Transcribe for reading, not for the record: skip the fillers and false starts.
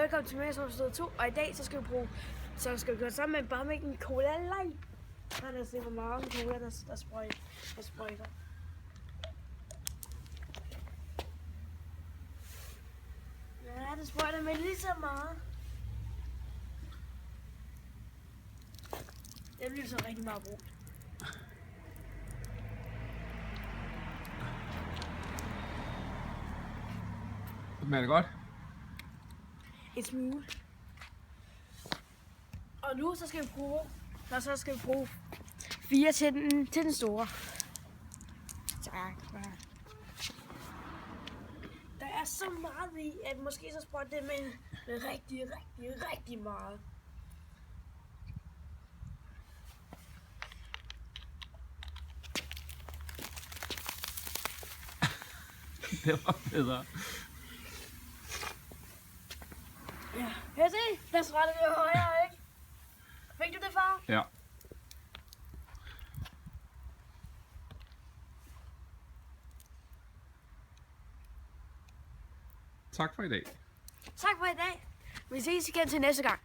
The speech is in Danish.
velkommen til Mads 2, og i dag så skal vi gøre sammen med bare med en cola light. Så er der se hvor meget cola der sprøjter. Ja, det sprøjter med lige så meget. Det bliver så rigtig meget brugt. Smager det godt? En smule. Og nu så skal vi bruge 4 til den store. Tak. Der er så meget i, at måske så sprøjter det med rigtig meget. Det var bedre. Ja, kan jeg se? Der retter det højere, ikke? Fik du det, far? Ja. Tak for i dag. Tak for i dag. Vi ses igen til næste gang.